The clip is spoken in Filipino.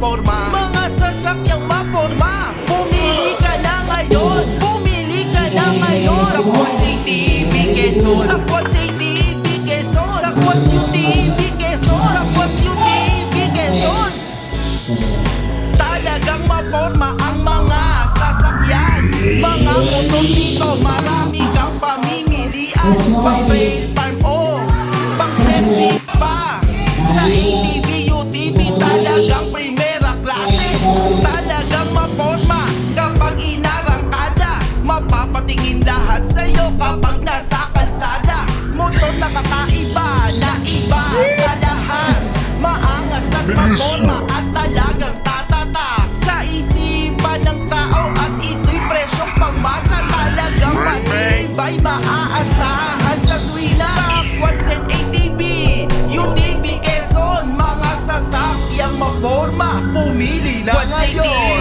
maporma, mga sasakyang maporma. Pumili ka na ngayon, pumili ka na ngayon. Sa Quad City, Quezon, sa Quad City, Quezon, sa Quad City, Quezon, sa Quad City, Quezon. Talagang maporma ang mga sasakyan, mga motor dito, marami kang pamimilian. Pang rail, farm o pang service pa. Sa ATV, UTV, talagang primera klase. Talagang maporma kapag inarangkada. Mapapatingin lahat sa'yo kapag nasa kalsada. Motor na kakaiba, na iba sa lahat. Maangas at maporma at talagang tatatak sa isipan ng tao. At ito'y presyong pangmasa, talagang matibay, maaasahan sa tuwina. Quads and ATV, UTV, Quezon, mga sasakyang maporma. Pumili na ngayon.